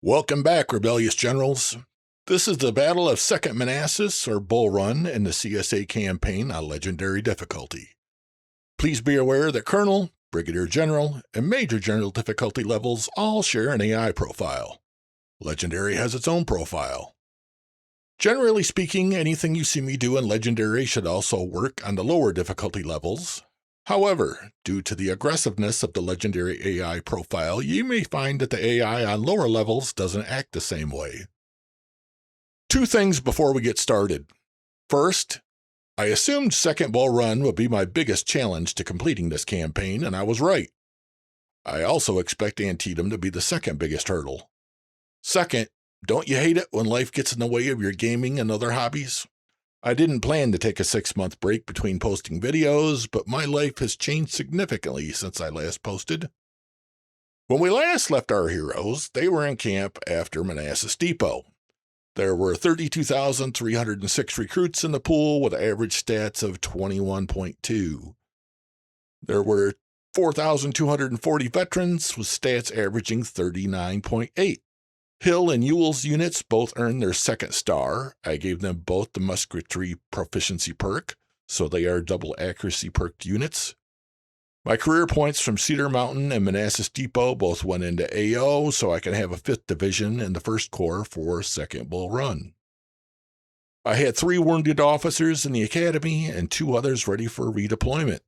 Welcome back, rebellious generals. This is the Battle of 2nd Manassas, or Bull Run, in the CSA campaign on Legendary difficulty. Please be aware that Colonel, Brigadier General, and Major General difficulty levels all share an AI profile. Legendary has its own profile. Generally speaking, anything you see me do in Legendary should also work on the lower difficulty levels. However, due to the aggressiveness of the Legendary AI profile, you may find that the AI on lower levels doesn't act the same way. Two things before we get started. First, I assumed 2nd Bull Run would be my biggest challenge to completing this campaign, and I was right. I also expect Antietam to be the second biggest hurdle. Second, don't you hate it when life gets in the way of your gaming and other hobbies? I didn't plan to take a 6-month break between posting videos, but my life has changed significantly since I last posted. When we last left our heroes, they were in camp after Manassas Depot. There were 32,306 recruits in the pool with average stats of 21.2. There were 4,240 veterans with stats averaging 39.8. Hill and Ewell's units both earned their 2nd star. I gave them both the musketry proficiency perk, so they are double accuracy perked units. My career points from Cedar Mountain and Manassas Depot both went into AO, so I can have a 5th division in the 1st Corps for 2nd Bull Run. I had 3 wounded officers in the academy and 2 others ready for redeployment.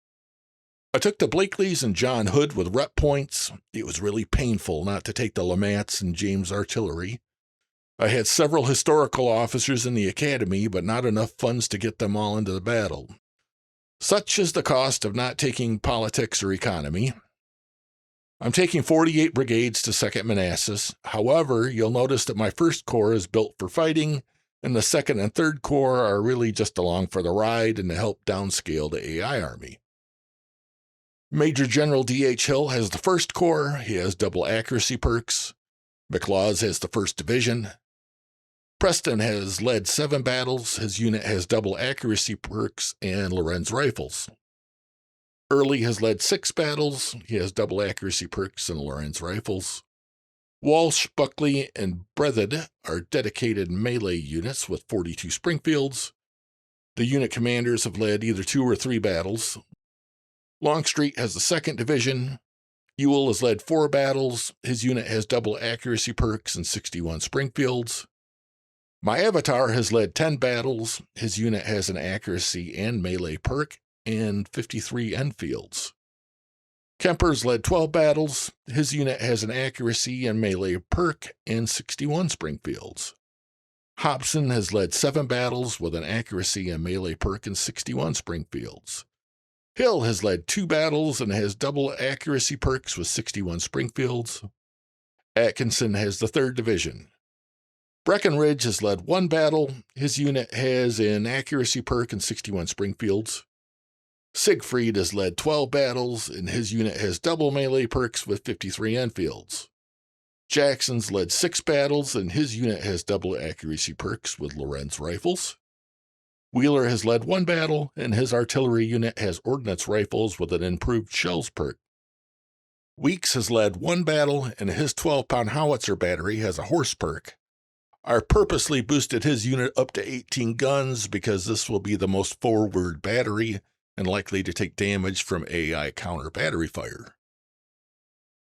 I took the Blakeleys and John Hood with rep points. It was really painful not to take the Lamatts and James Artillery. I had several historical officers in the academy, but not enough funds to get them all into the battle. Such is the cost of not taking politics or economy. I'm taking 48 brigades to 2nd Manassas. However, you'll notice that my 1st Corps is built for fighting, and the 2nd and 3rd Corps are really just along for the ride and to help downscale the AI army. Major General D.H. Hill has the 1st Corps. He has double accuracy perks. McLaws has the 1st Division. Preston has led 7 battles. His unit has double accuracy perks and Lorenz rifles. Early has led 6 battles. He has double accuracy perks and Lorenz rifles. Walsh, Buckley, and Breathed are dedicated melee units with 42 Springfields. The unit commanders have led either 2 or 3 battles. Longstreet has the 2nd Division. Ewell has led 4 battles. His unit has double accuracy perks and 61 Springfields. My Avatar has led 10 battles. His unit has an accuracy and melee perk and 53 Enfields. Kemper's led 12 battles. His unit has an accuracy and melee perk and 61 Springfields. Hobson has led 7 battles with an accuracy and melee perk and 61 Springfields. Hill has led 2 battles and has double accuracy perks with 61 Springfields. Atkinson has the 3rd Division. Breckenridge has led 1 battle. His unit has an accuracy perk and 61 Springfields. Siegfried has led 12 battles, and his unit has double melee perks with 53 Enfields. Jackson's led 6 battles, and his unit has double accuracy perks with Lorenz rifles. Wheeler has led 1 battle, and his artillery unit has ordnance rifles with an improved shells perk. Weeks has led 1 battle, and his 12-pound howitzer battery has a horse perk. I purposely boosted his unit up to 18 guns because this will be the most forward battery and likely to take damage from AI counter battery fire.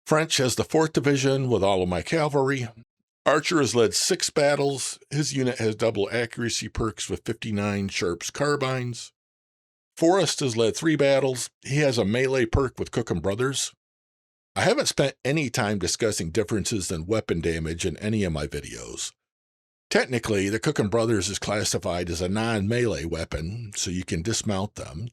French has the 4th Division with all of my cavalry. Archer has led 6 battles. His unit has double accuracy perks with 59 Sharps carbines. Forrest has led 3 battles. He has a melee perk with Cook & Brothers. I haven't spent any time discussing differences in weapon damage in any of my videos. Technically, the Cook & Brothers is classified as a non-melee weapon, so you can dismount them.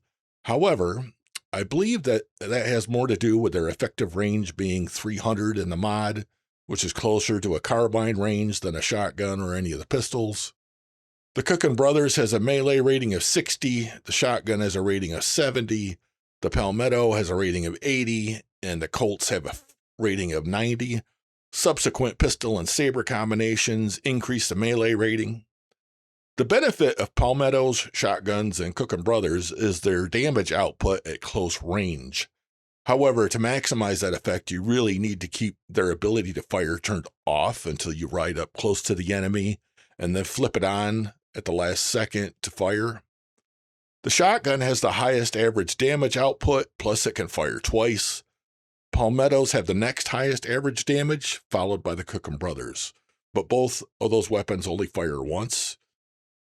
However, I believe that has more to do with their effective range being 300 in the mod, which is closer to a carbine range than a shotgun or any of the pistols. The Cook & Brothers has a melee rating of 60, the shotgun has a rating of 70, the Palmetto has a rating of 80, and the Colts have a rating of 90. Subsequent pistol and saber combinations increase the melee rating. The benefit of Palmettos, shotguns, and Cook & Brothers is their damage output at close range. However, to maximize that effect, you really need to keep their ability to fire turned off until you ride up close to the enemy and then flip it on at the last second to fire. The shotgun has the highest average damage output, plus it can fire twice. Palmettos have the next highest average damage, followed by the Cookham brothers, but both of those weapons only fire once.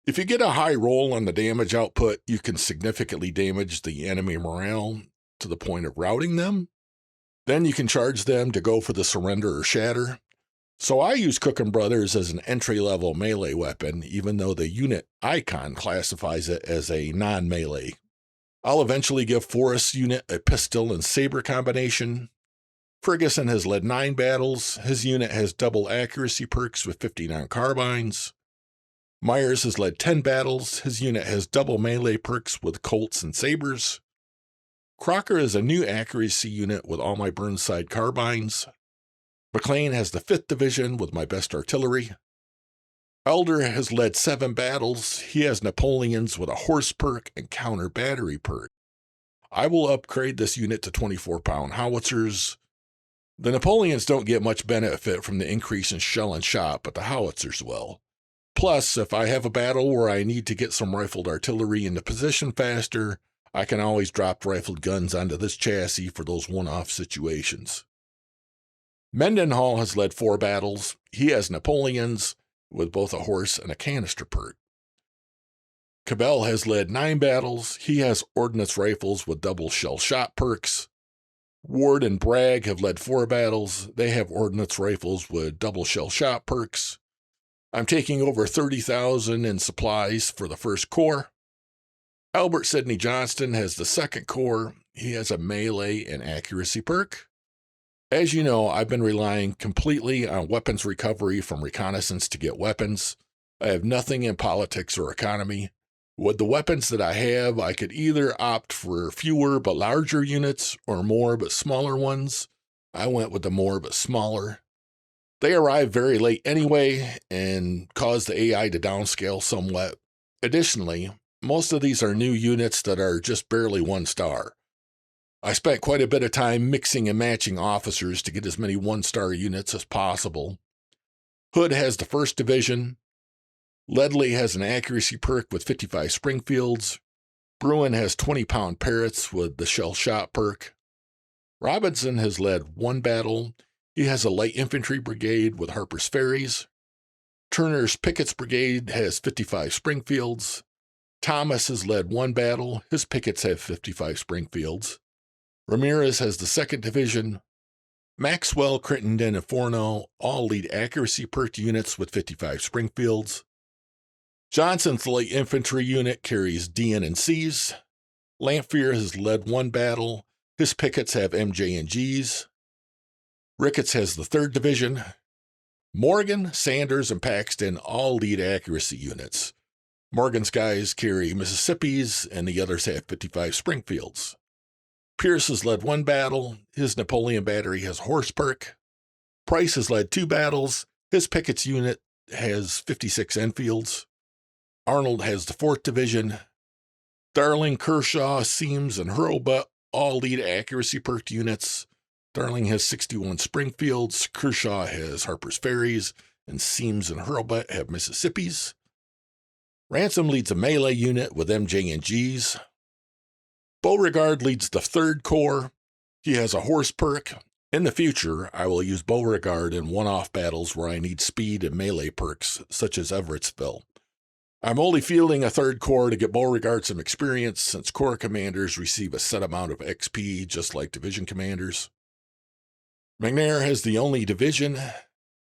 If you get a high roll on the damage output, you can significantly damage the enemy morale to the point of routing them. Then you can charge them to go for the surrender or shatter. So I use Cookham brothers as an entry-level melee weapon, even though the unit icon classifies it as a non-melee. I'll eventually give Forrest's unit a pistol and saber combination. Ferguson has led 9 battles. His unit has double accuracy perks with 59 carbines. Myers has led 10 battles. His unit has double melee perks with Colts and sabers. Crocker is a new accuracy unit with all my Burnside carbines. McLean has the 5th Division with my best artillery. Elder has led 7 battles. He has Napoleons with a horse perk and counter battery perk. I will upgrade this unit to 24-pound howitzers. The Napoleons don't get much benefit from the increase in shell and shot, but the howitzers will. Plus, if I have a battle where I need to get some rifled artillery into position faster, I can always drop rifled guns onto this chassis for those one-off situations. Mendenhall has led 4 battles. He has Napoleons with both a horse and a canister perk. Cabell has led 9 battles. He has ordnance rifles with double shell shot perks. Ward and Bragg have led 4 battles. They have ordnance rifles with double shell shot perks. I'm taking over 30,000 in supplies for the 1st Corps. Albert Sidney Johnston has the 2nd Corps. He has a melee and accuracy perk. As you know, I've been relying completely on weapons recovery from reconnaissance to get weapons. I have nothing in politics or economy. With the weapons that I have, I could either opt for fewer but larger units or more but smaller ones. I went with the more but smaller. They arrive very late anyway and cause the AI to downscale somewhat. Additionally, most of these are new units that are just barely 1 star. I spent quite a bit of time mixing and matching officers to get as many 1-star units as possible. Hood has the 1st Division. Ledley has an accuracy perk with 55 Springfields. Bruin has 20-pound Parrots with the shell shot perk. Robinson has led 1 battle. He has a light infantry brigade with Harper's Ferries. Turner's Pickett's brigade has 55 Springfields. Thomas has led 1 battle. His pickets have 55 Springfields. Ramirez has the 2nd Division. Maxwell, Crittenden, and Forno all lead accuracy perked units with 55 Springfields. Johnson's light infantry unit carries DN and Cs. Lamphere has led 1 battle. His pickets have MJ and Gs. Ricketts has the 3rd Division. Morgan, Sanders, and Paxton all lead accuracy units. Morgan's guys carry Mississippi's, and the others have 55 Springfields. Pierce has led 1 battle. His Napoleon battery has horse perk. Price has led 2 battles. His Pickett's unit has 56 Enfields. Arnold has the 4th Division. Darling, Kershaw, Seams, and Hurlbut all lead accuracy perked units. Darling has 61 Springfields. Kershaw has Harper's Ferries, and Seams and Hurlbut have Mississippi's. Ransom leads a melee unit with MJ and Gs. Beauregard leads the 3rd Corps. He has a horse perk. In the future, I will use Beauregard in one-off battles where I need speed and melee perks, such as Everettsville. I'm only fielding a 3rd Corps to get Beauregard some experience, since Corps commanders receive a set amount of XP just like division commanders. McNair has the only division.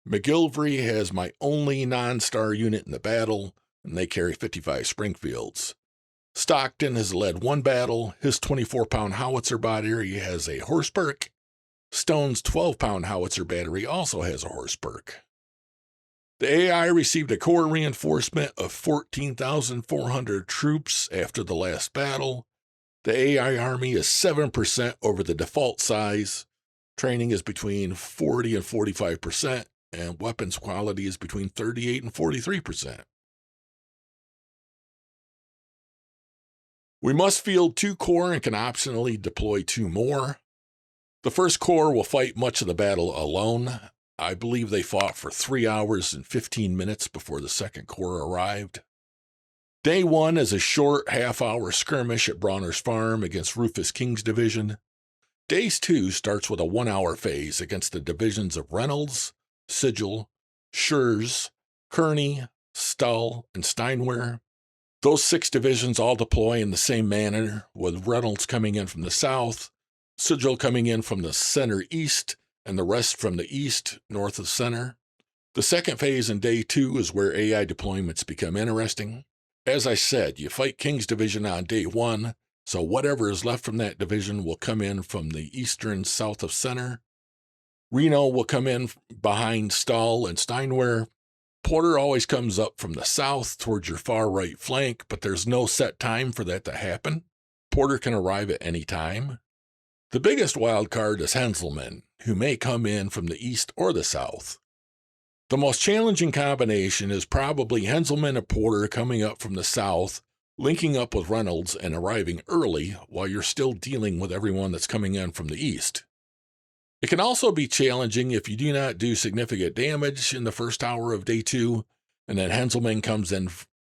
McGilvery has my only non-star unit in the battle, and they carry 55 Springfields. Stockton has led 1 battle. His 24-pound howitzer battery has a horse perk. Stone's 12-pound howitzer battery also has a horse perk. The AI received a corps reinforcement of 14,400 troops after the last battle. The AI army is 7% over the default size. Training is between 40 and 45%, and weapons quality is between 38 and 43%. We must field 2 corps and can optionally deploy 2 more. The 1st Corps will fight much of the battle alone. I believe they fought for 3 hours and 15 minutes before the 2nd Corps arrived. Day 1 is a short half-hour skirmish at Bronner's Farm against Rufus King's division. Day 2 starts with a 1-hour phase against the divisions of Reynolds, Sigel, Schurz, Kearney, Stull, and Steinwehr. Those 6 divisions all deploy in the same manner, with Reynolds coming in from the south, Sigel coming in from the center-east, and the rest from the east, north of center. The 2nd phase in Day 2 is where AI deployments become interesting. As I said, you fight King's division on Day 1, so whatever is left from that division will come in from the eastern south of center. Reno will come in behind Stull and Steinwehr. Porter always comes up from the south towards your far right flank, but there's no set time for that to happen. Porter can arrive at any time. The biggest wild card is Henselman, who may come in from the east or the south. The most challenging combination is probably Henselman and Porter coming up from the south, linking up with Reynolds and arriving early while you're still dealing with everyone that's coming in from the east. It can also be challenging if you do not do significant damage in the 1st hour of Day 2, and then Henselman comes in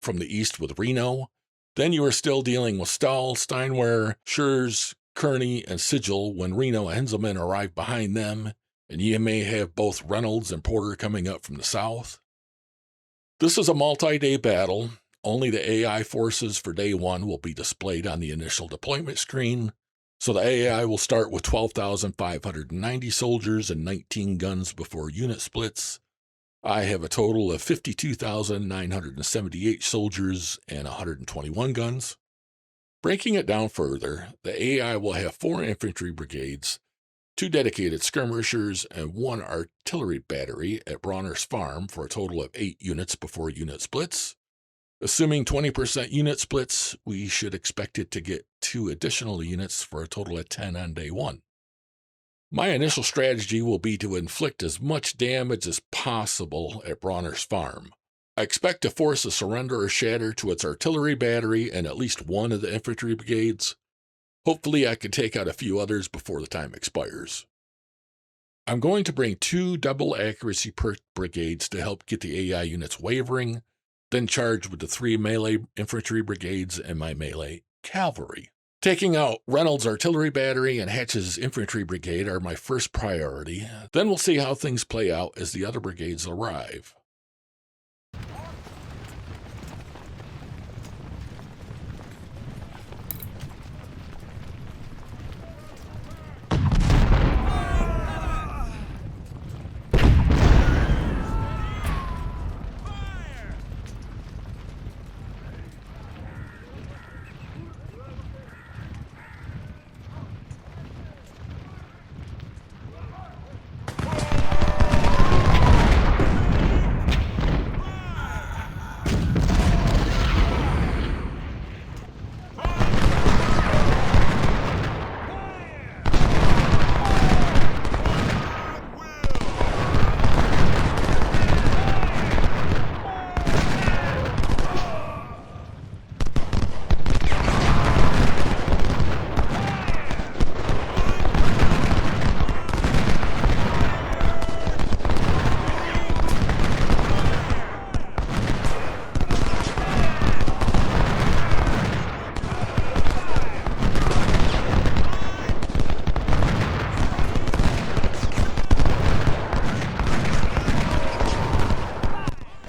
from the east with Reno. Then you are still dealing with Stull, Steinwehr, Schurz, Kearney, and Sigel when Reno and Henselman arrive behind them, and you may have both Reynolds and Porter coming up from the south. This is a multi-day battle. Only the AI forces for Day 1 will be displayed on the initial deployment screen, so the AI will start with 12,590 soldiers and 19 guns before unit splits. I have a total of 52,978 soldiers and 121 guns. Breaking it down further, the AI will have 4 infantry brigades, 2 dedicated skirmishers, and 1 artillery battery at Bronner's Farm for a total of 8 units before unit splits. Assuming 20% unit splits, we should expect it to get 2 additional units for a total of 10 on Day 1. My initial strategy will be to inflict as much damage as possible at Bronner's Farm. I expect to force a surrender or shatter to its artillery battery and at least 1 of the infantry brigades. Hopefully I can take out a few others before the time expires. I'm going to bring 2 double accuracy brigades to help get the AI units wavering, then charge with the 3 melee infantry brigades and my melee cavalry. Taking out Reynolds' artillery battery and Hatch's infantry brigade are my first priority. Then we'll see how things play out as the other brigades arrive.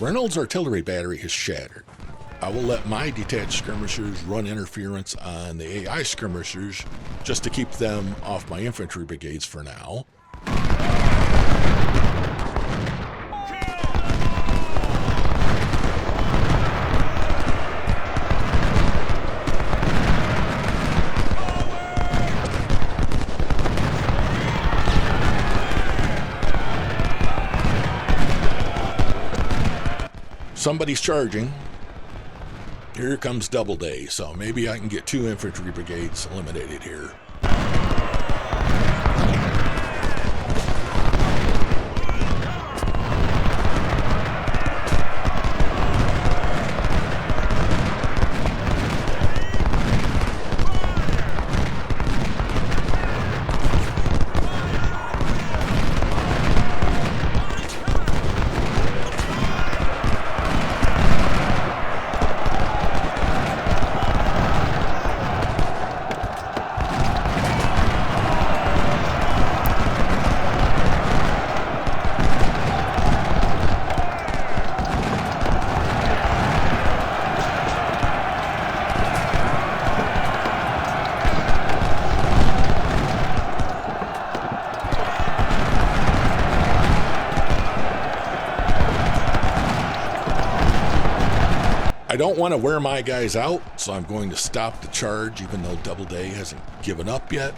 Reynolds' artillery battery has shattered. I will let my detached skirmishers run interference on the AI skirmishers just to keep them off my infantry brigades for now. Somebody's charging. Here comes Doubleday, so maybe I can get 2 infantry brigades eliminated here. I don't want to wear my guys out, so I'm going to stop the charge even though Doubleday hasn't given up yet.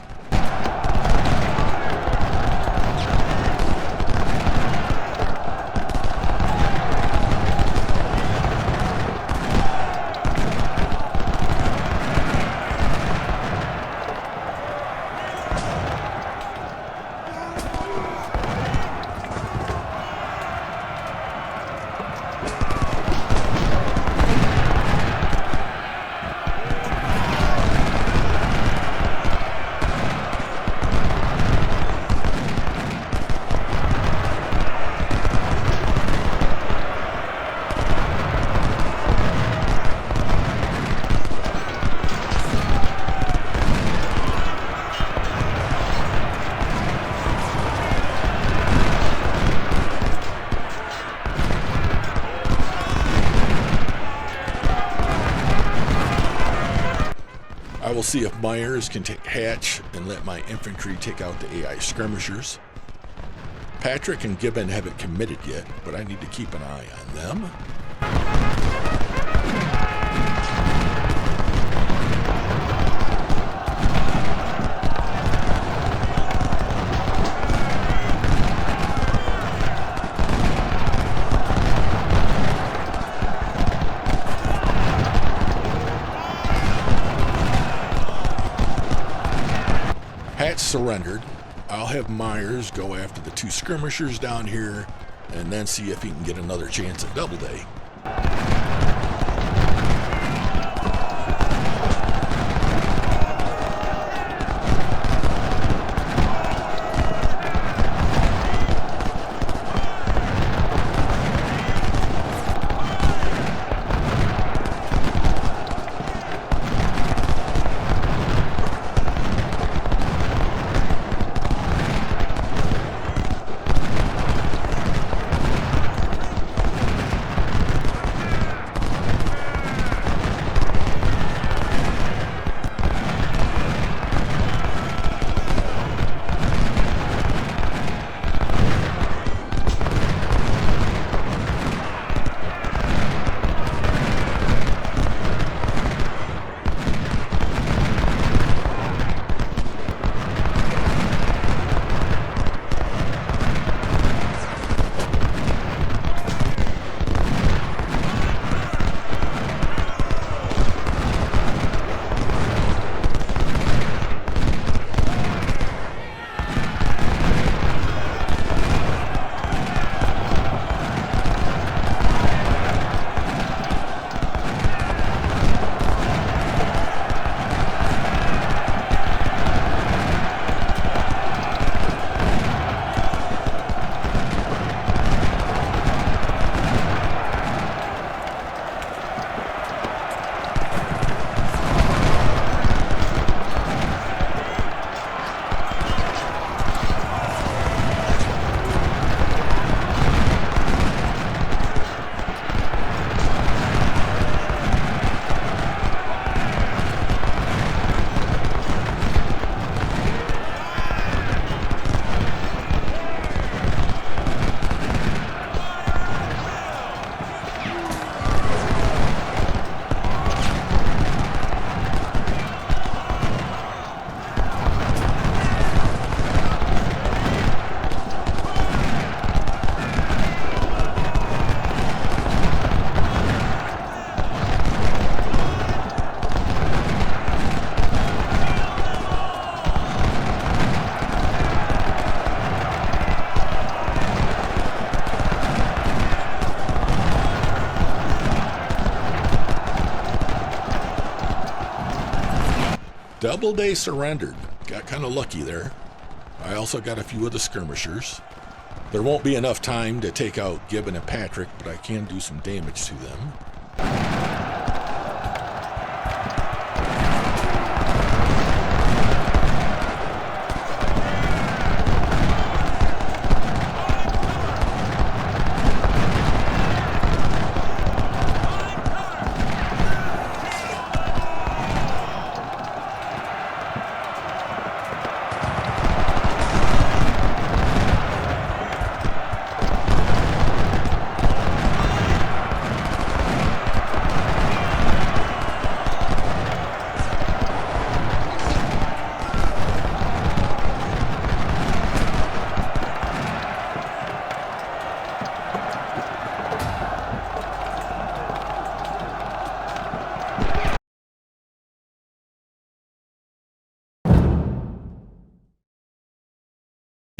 I will see if Myers can take Hatch and let my infantry take out the AI skirmishers. Patrick and Gibbon haven't committed yet, but I need to keep an eye on them. Hatch surrendered. I'll have Myers go after the two skirmishers down here and then see if he can get another chance at Doubleday. Doubleday surrendered. Got kind of lucky there. I also got a few of the skirmishers. There won't be enough time to take out Gibbon and Patrick, but I can do some damage to them.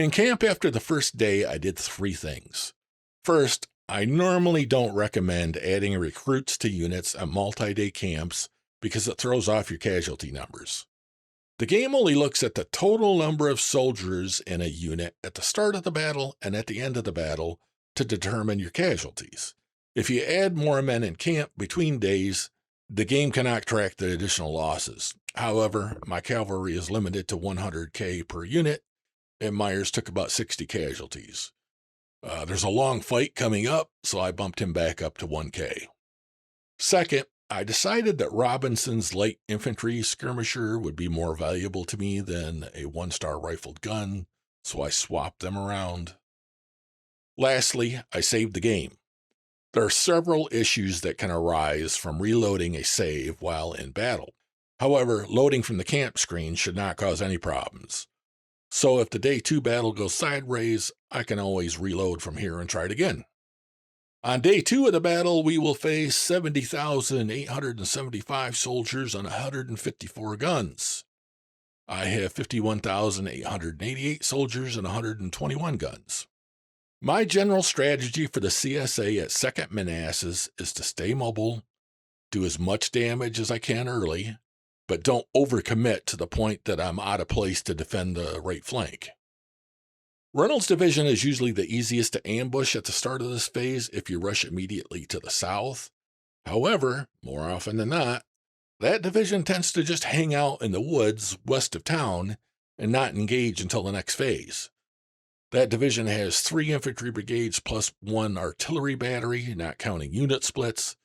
In camp after the first day, I did 3 things. First, I normally don't recommend adding recruits to units at multi-day camps because it throws off your casualty numbers. The game only looks at the total number of soldiers in a unit at the start of the battle and at the end of the battle to determine your casualties. If you add more men in camp between days, the game cannot track the additional losses. However, my cavalry is limited to 100k per unit, and Myers took about 60 casualties. There's a long fight coming up, so I bumped him back up to 1k. Second, I decided that Robinson's light infantry skirmisher would be more valuable to me than a 1-star rifled gun, so I swapped them around. Lastly, I saved the game. There are several issues that can arise from reloading a save while in battle. However, loading from the camp screen should not cause any problems. So if the day 2 battle goes sideways, I can always reload from here and try it again. On day 2 of the battle, we will face 70,875 soldiers on 154 guns. I have 51,888 soldiers and 121 guns. My general strategy for the CSA at 2nd Manassas is to stay mobile, do as much damage as I can early, but don't overcommit to the point that I'm out of place to defend the right flank. Reynolds' division is usually the easiest to ambush at the start of this phase if you rush immediately to the south. However, more often than not, that division tends to just hang out in the woods west of town and not engage until the next phase. That division has 3 infantry brigades plus 1 artillery battery, not counting unit splits,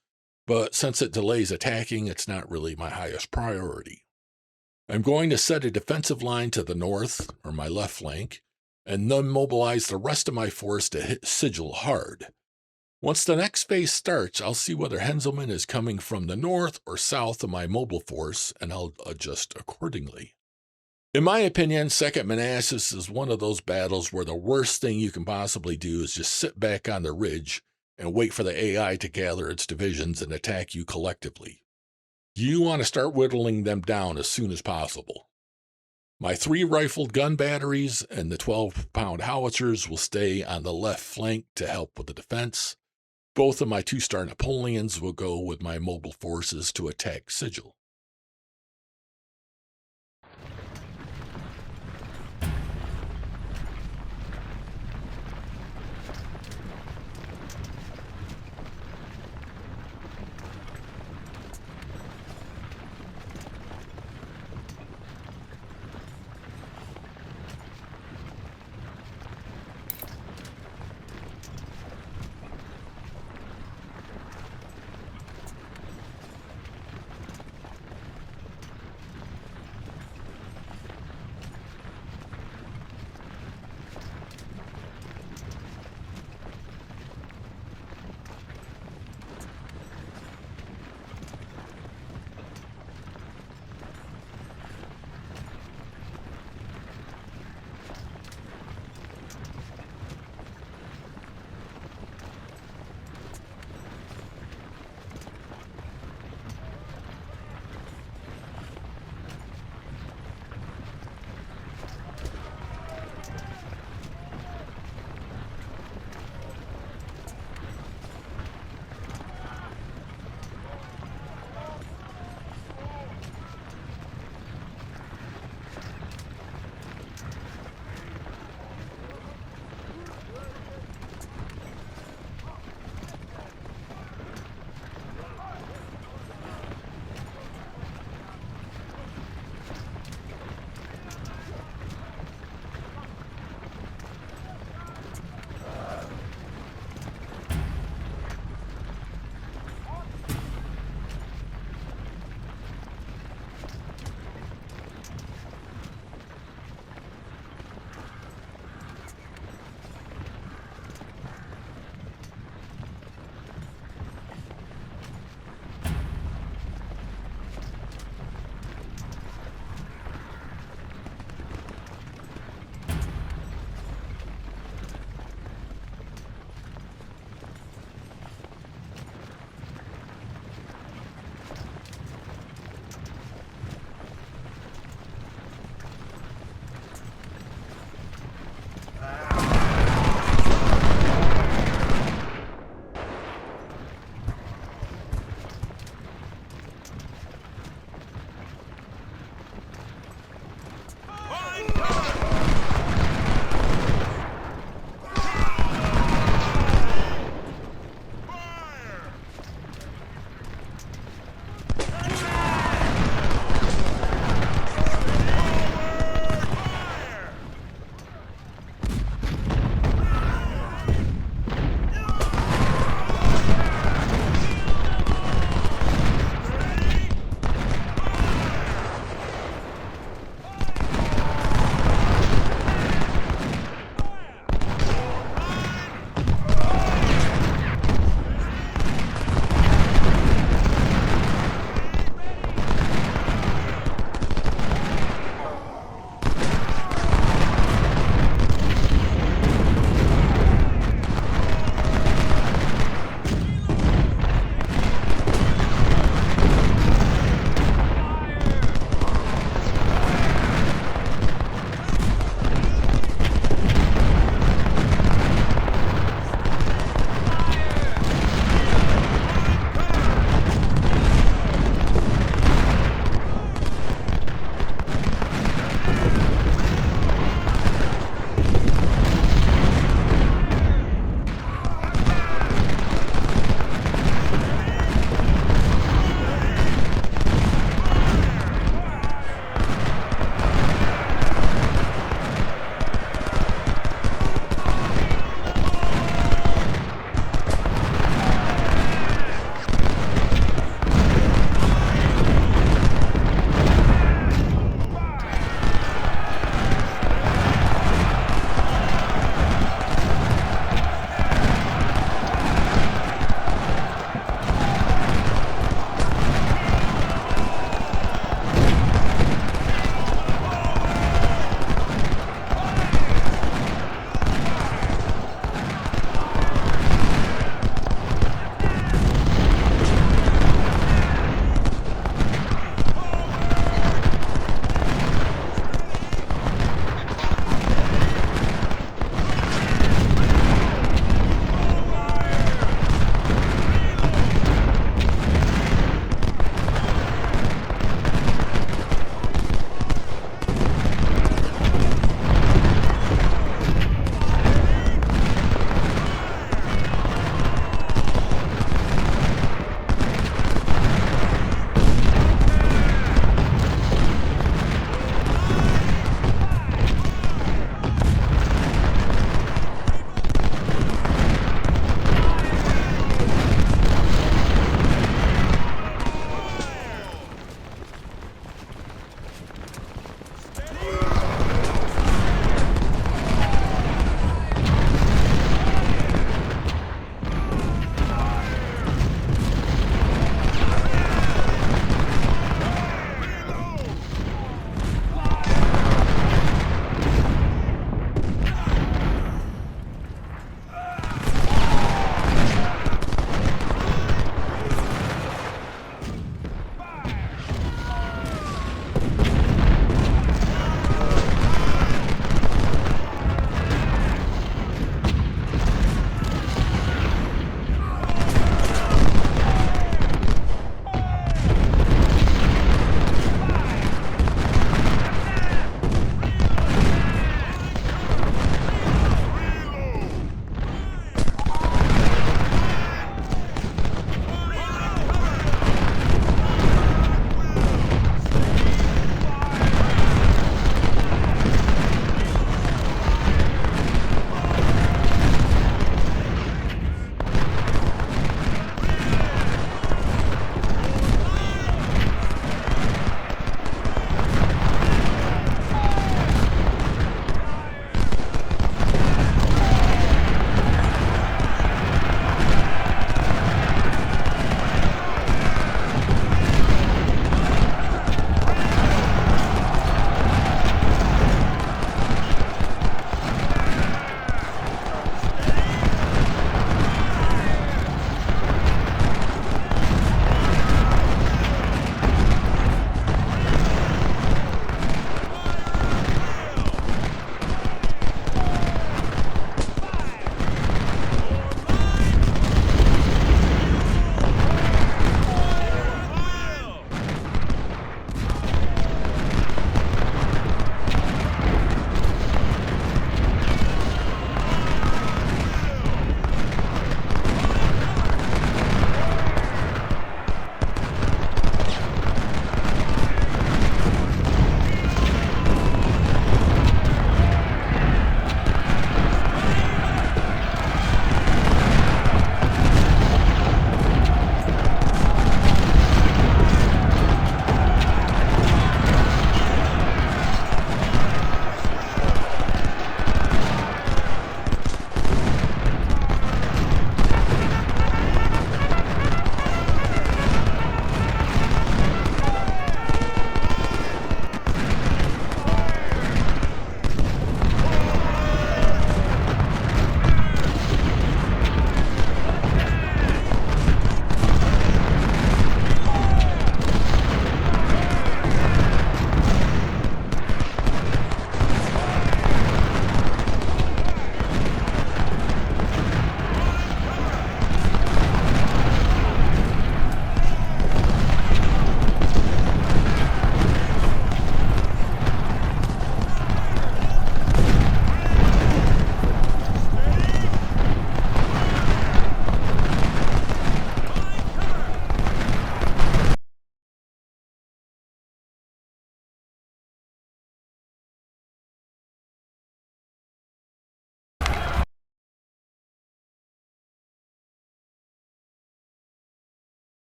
but since it delays attacking, it's not really my highest priority. I'm going to set a defensive line to the north, or my left flank, and then mobilize the rest of my force to hit Sigil hard. Once the next phase starts, I'll see whether Henselman is coming from the north or south of my mobile force, and I'll adjust accordingly. In my opinion, 2nd Manassas is one of those battles where the worst thing you can possibly do is just sit back on the ridge and wait for the AI to gather its divisions and attack you collectively. You want to start whittling them down as soon as possible. My 3 rifled gun batteries and the 12-pound howitzers will stay on the left flank to help with the defense. Both of my 2-star Napoleons will go with my mobile forces to attack Sigil.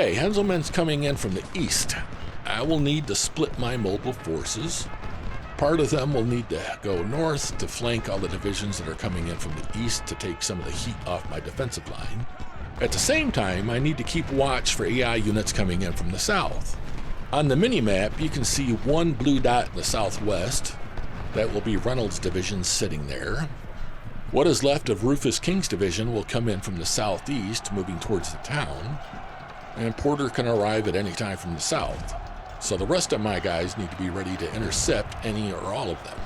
Okay, Henselman's coming in from the east. I will need to split my mobile forces. Part of them will need to go north to flank all the divisions that are coming in from the east to take some of the heat off my defensive line. At the same time, I need to keep watch for AI units coming in from the south. On the mini-map, you can see one blue dot in the southwest. That will be Reynolds' division sitting there. What is left of Rufus King's division will come in from the southeast, moving towards the town. And Porter can arrive at any time from the south. So the rest of my guys need to be ready to intercept any or all of them.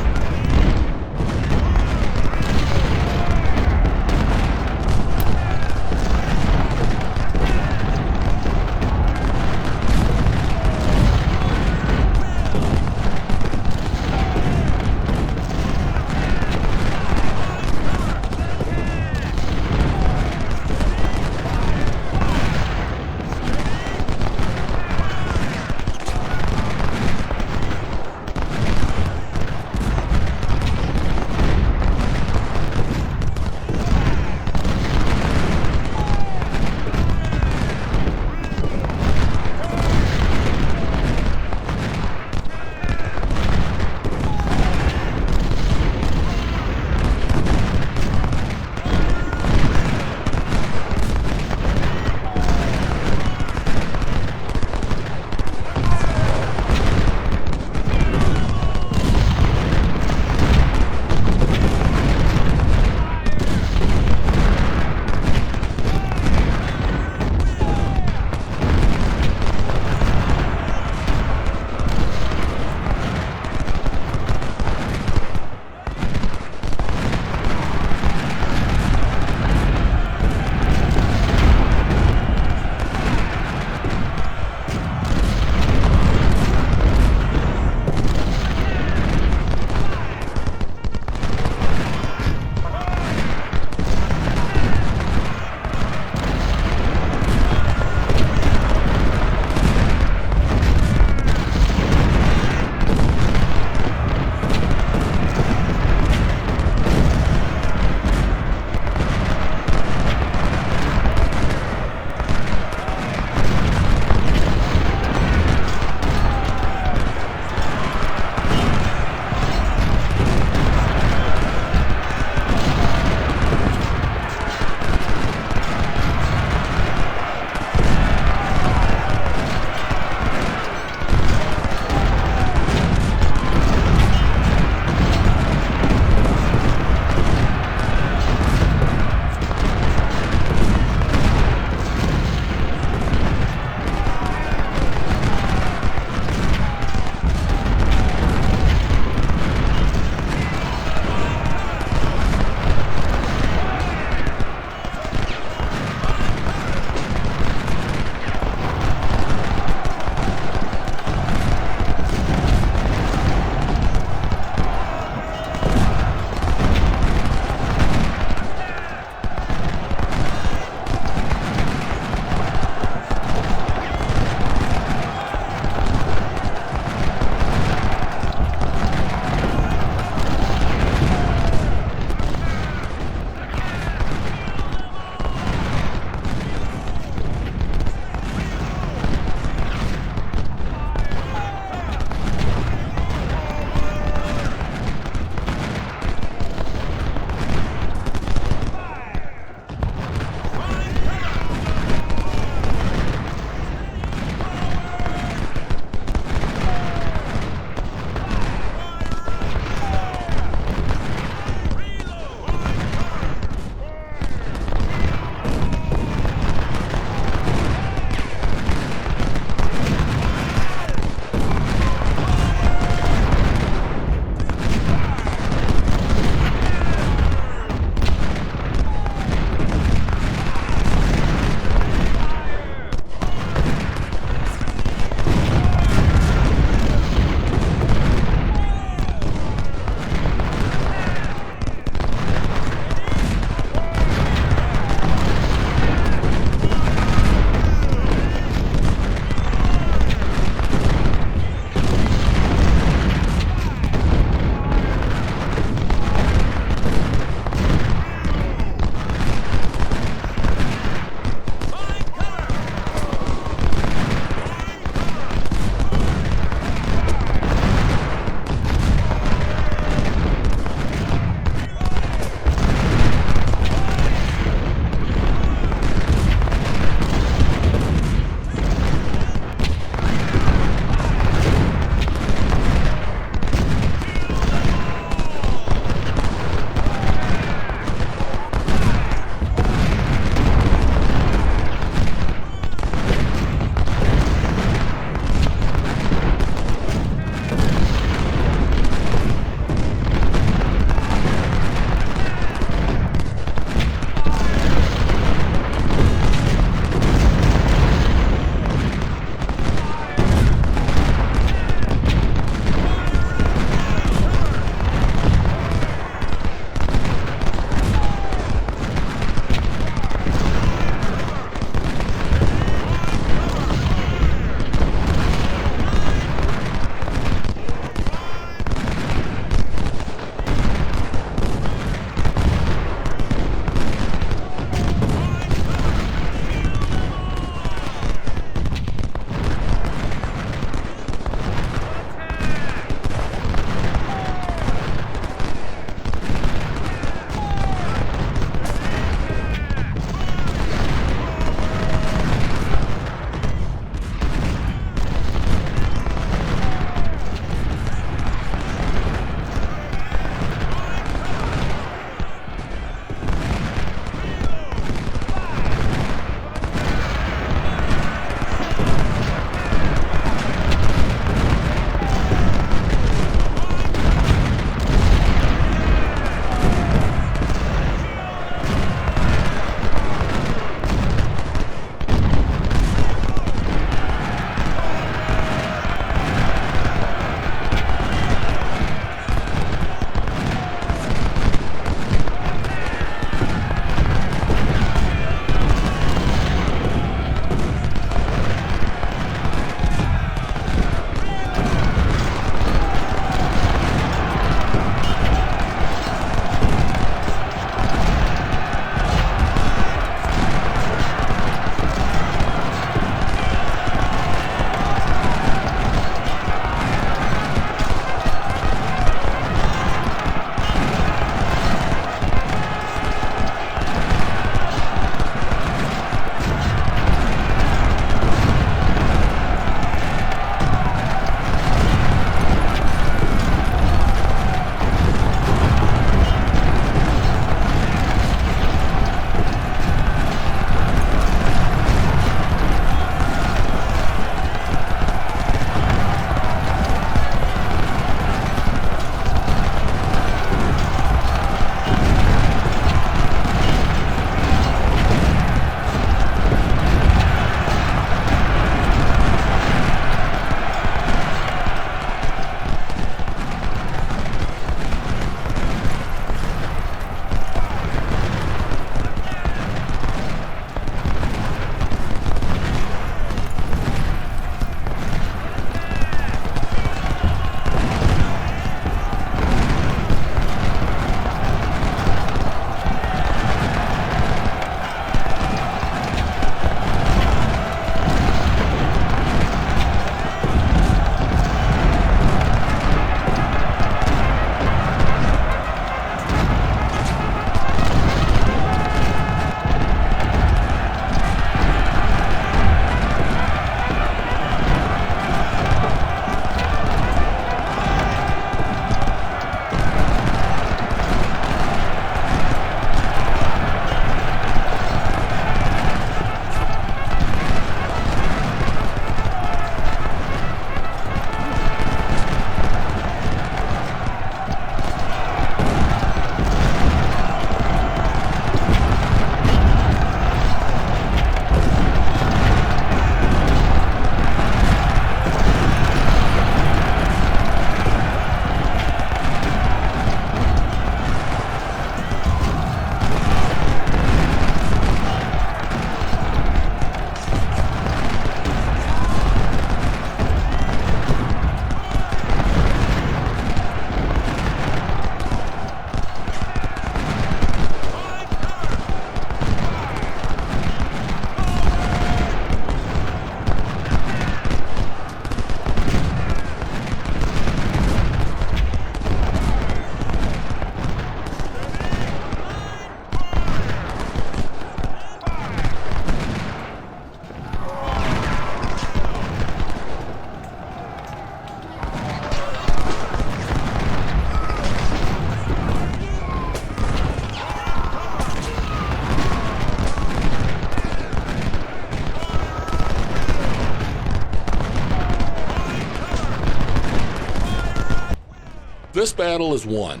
This battle is won.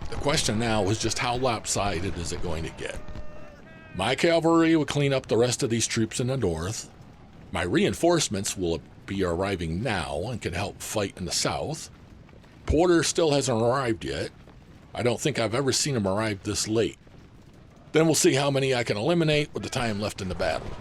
The question now is just how lopsided is it going to get? My cavalry will clean up the rest of these troops in the north. My reinforcements will be arriving now and can help fight in the south. Porter still hasn't arrived yet. I don't think I've ever seen him arrive this late. Then we'll see how many I can eliminate with the time left in the battle.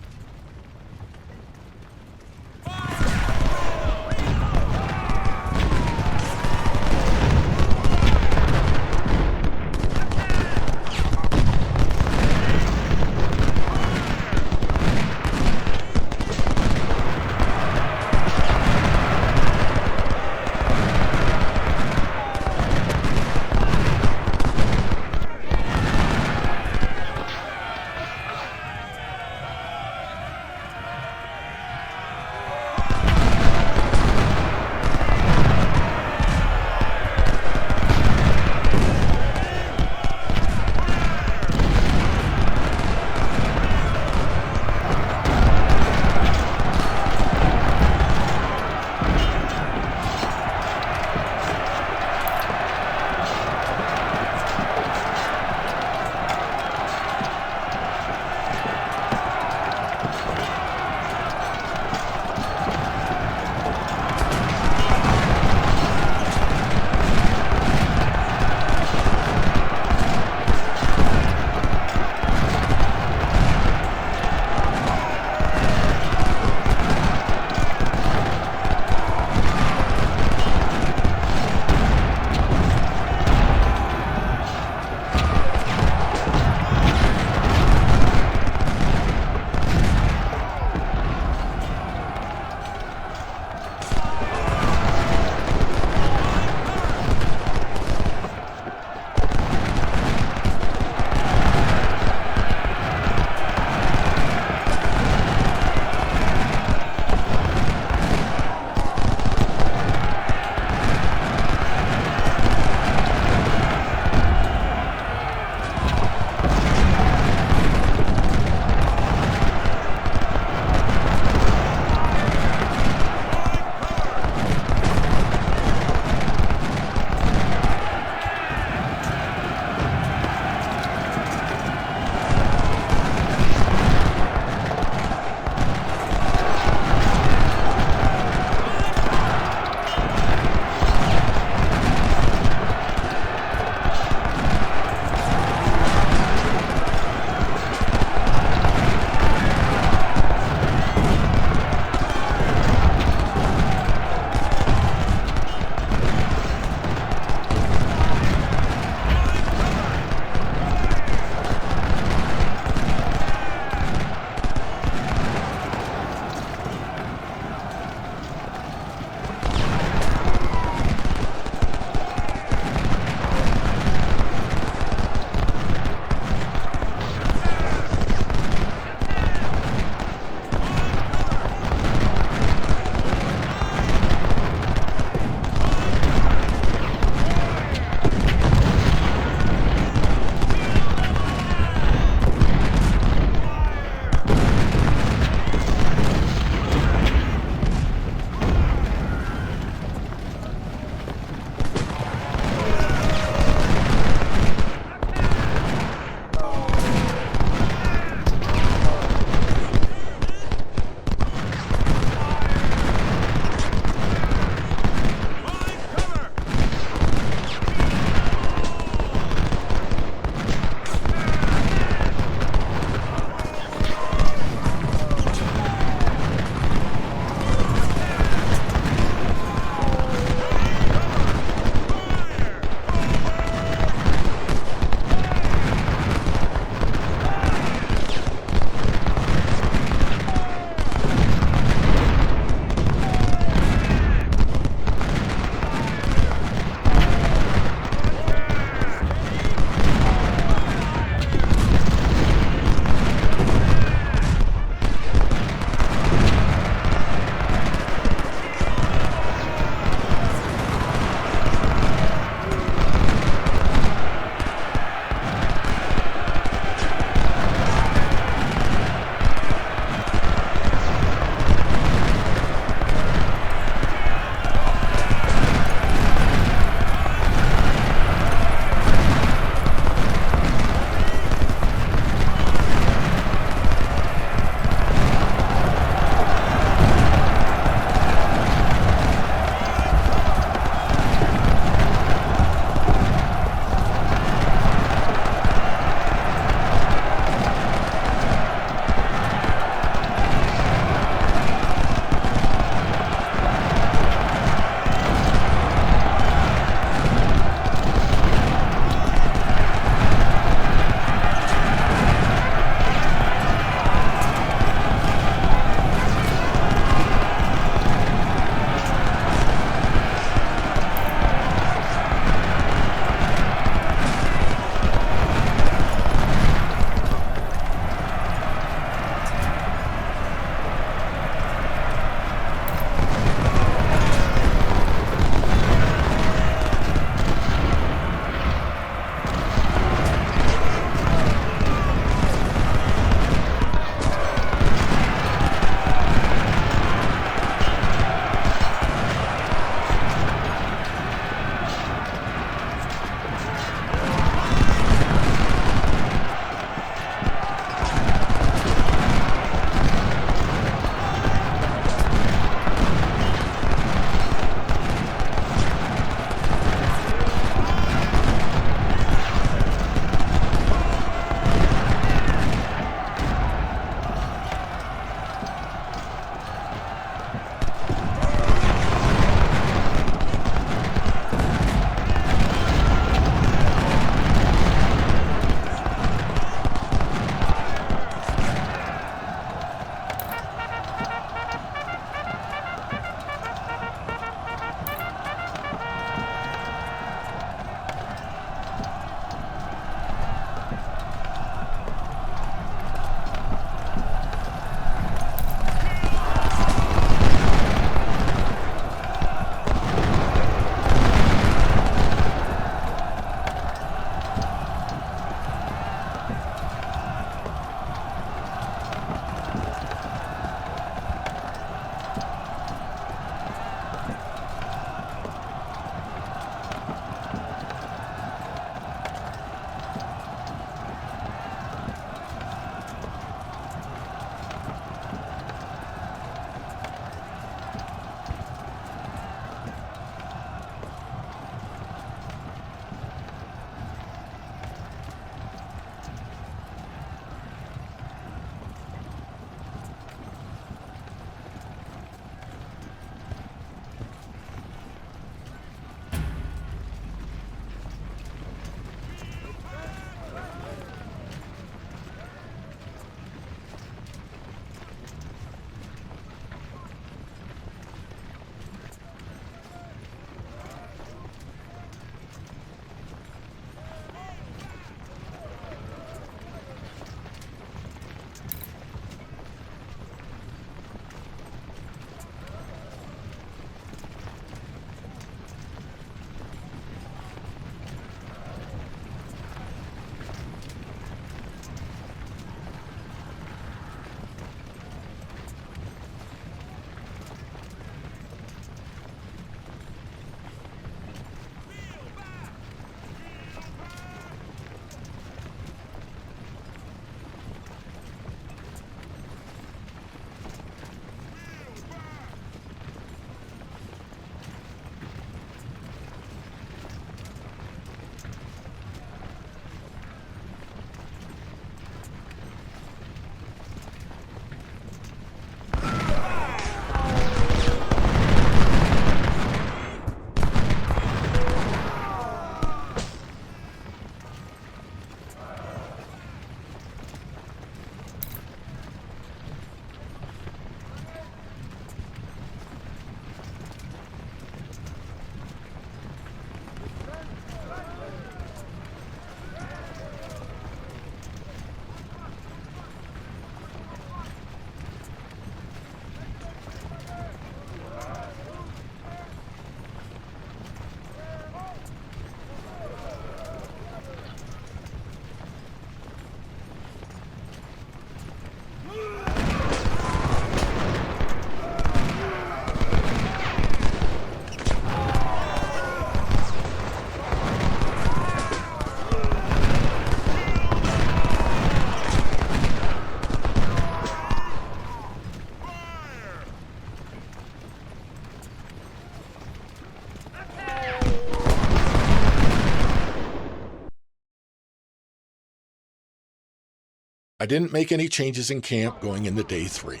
I didn't make any changes in camp going into day 3.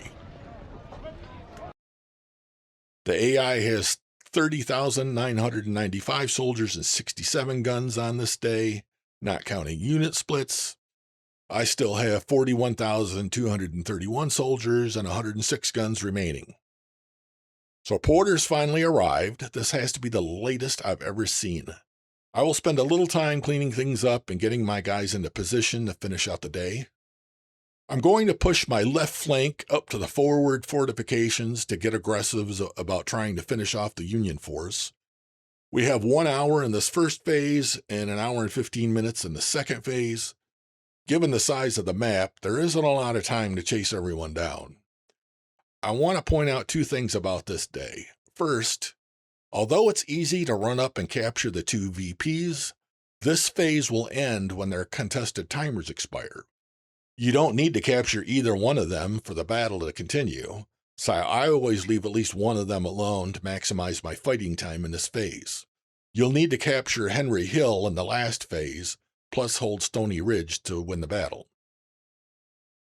The AI has 30,995 soldiers and 67 guns on this day, not counting unit splits. I still have 41,231 soldiers and 106 guns remaining. So Porter's finally arrived. This has to be the latest I've ever seen. I will spend a little time cleaning things up and getting my guys into position to finish out the day. I'm going to push my left flank up to the forward fortifications to get aggressive about trying to finish off the Union force. We have 1 hour in this first phase and an hour and 15 minutes in the second phase. Given the size of the map, there isn't a lot of time to chase everyone down. I want to point out 2 things about this day. First, although it's easy to run up and capture the 2 VPs, this phase will end when their contested timers expire. You don't need to capture either one of them for the battle to continue, so I always leave at least one of them alone to maximize my fighting time in this phase. You'll need to capture Henry Hill in the last phase, plus hold Stony Ridge to win the battle.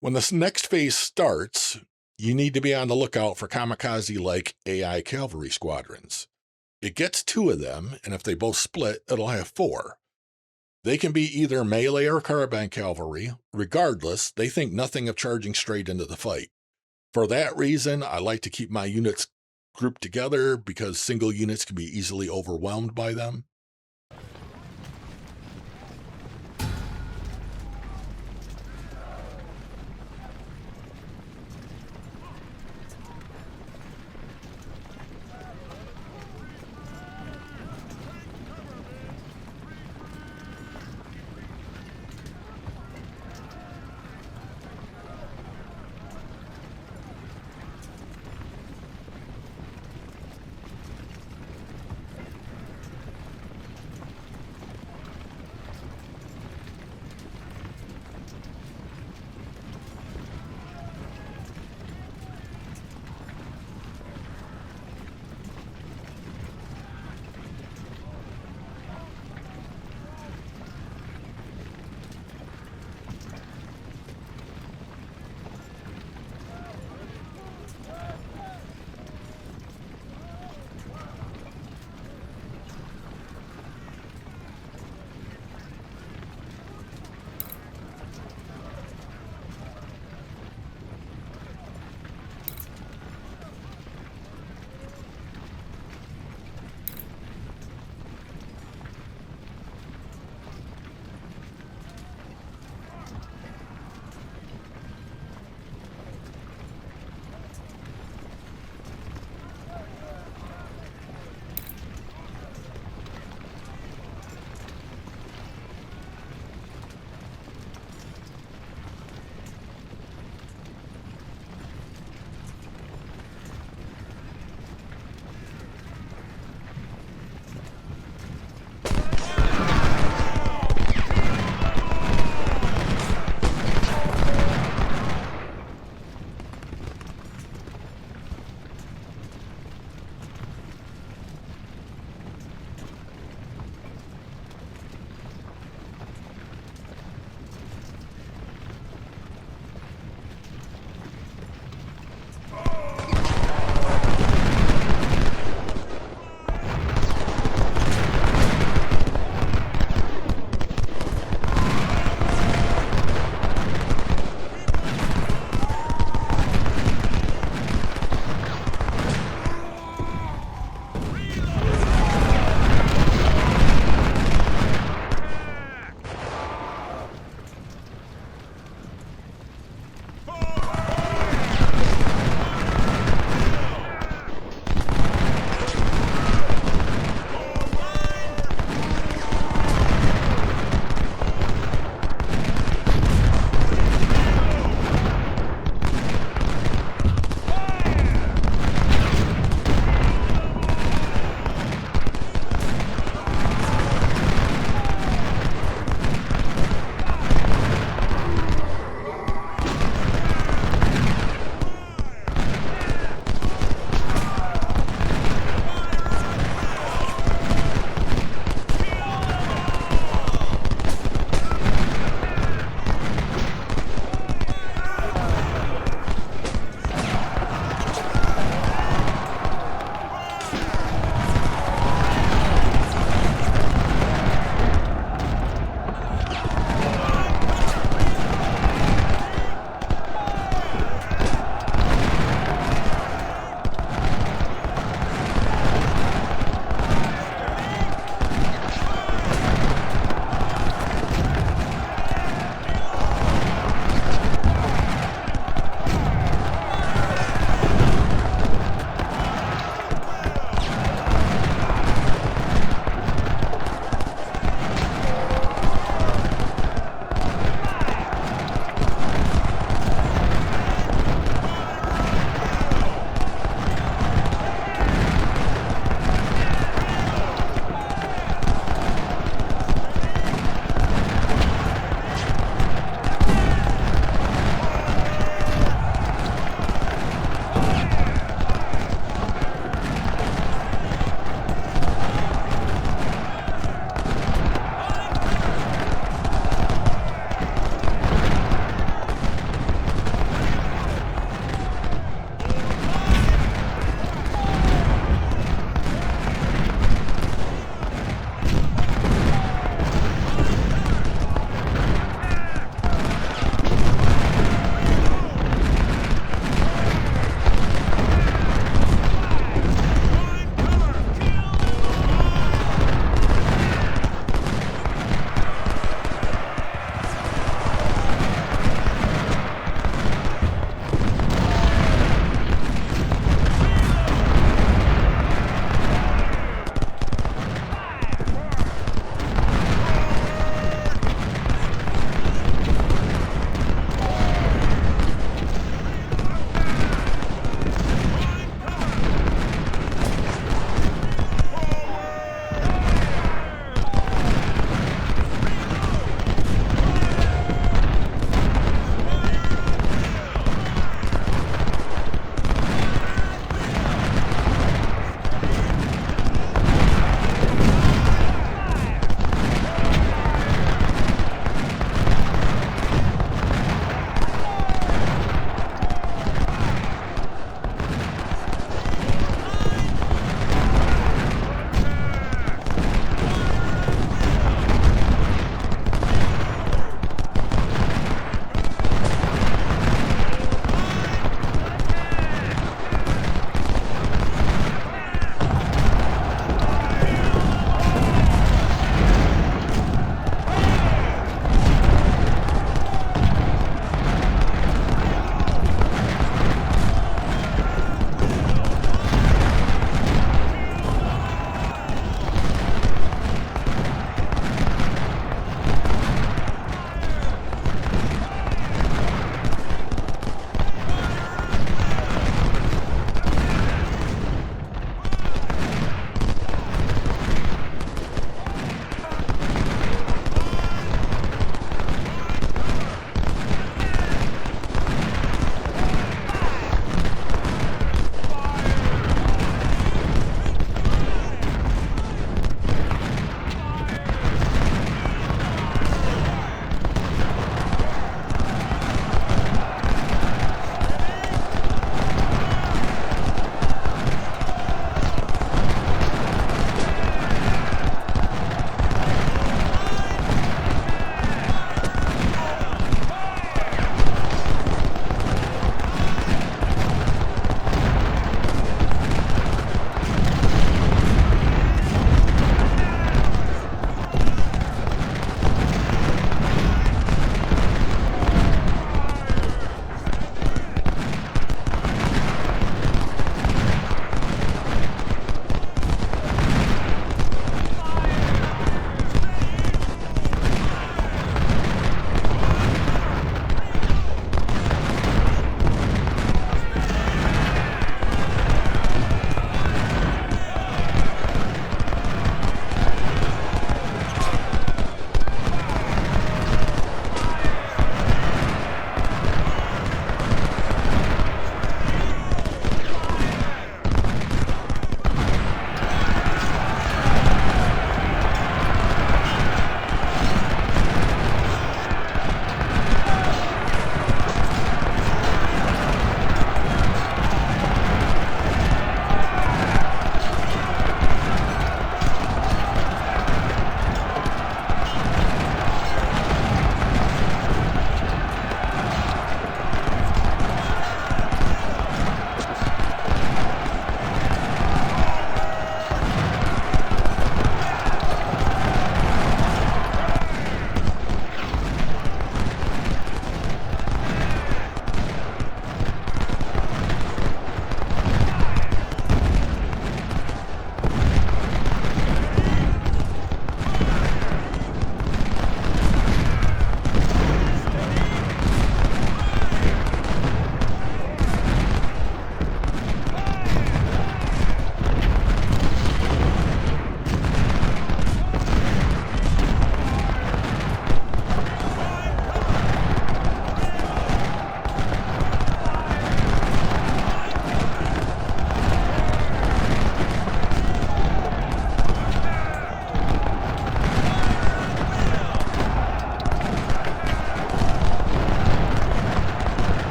When this next phase starts, you need to be on the lookout for kamikaze-like AI cavalry squadrons. It gets 2 of them, and if they both split, it'll have 4. They can be either melee or carbine cavalry. Regardless, they think nothing of charging straight into the fight. For that reason, I like to keep my units grouped together because single units can be easily overwhelmed by them.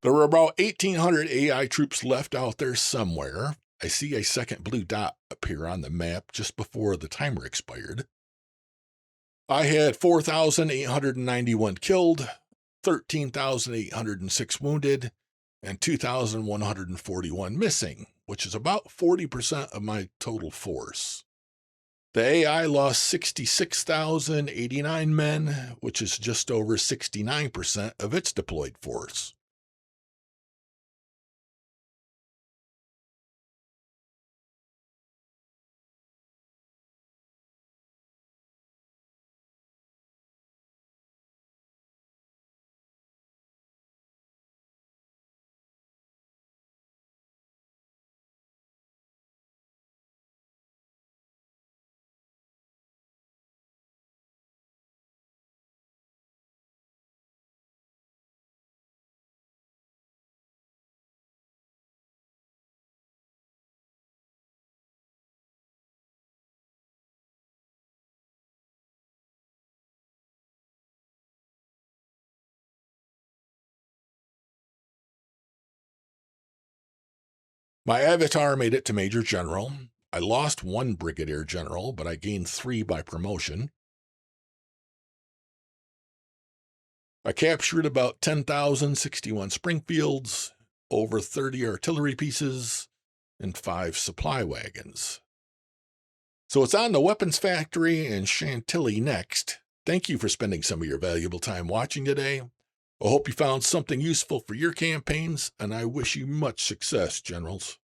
There were about 1,800 AI troops left out there somewhere. I see a second blue dot appear on the map just before the timer expired. I had 4,891 killed, 13,806 wounded, and 2,141 missing, which is about 40% of my total force. The AI lost 66,089 men, which is just over 69% of its deployed force. My avatar made it to Major General. I lost 1 Brigadier General, but I gained 3 by promotion. I captured about 10,061 Springfields, over 30 artillery pieces, and 5 supply wagons. So it's on the weapons factory in Chantilly next. Thank you for spending some of your valuable time watching today. I hope you found something useful for your campaigns, and I wish you much success, Generals.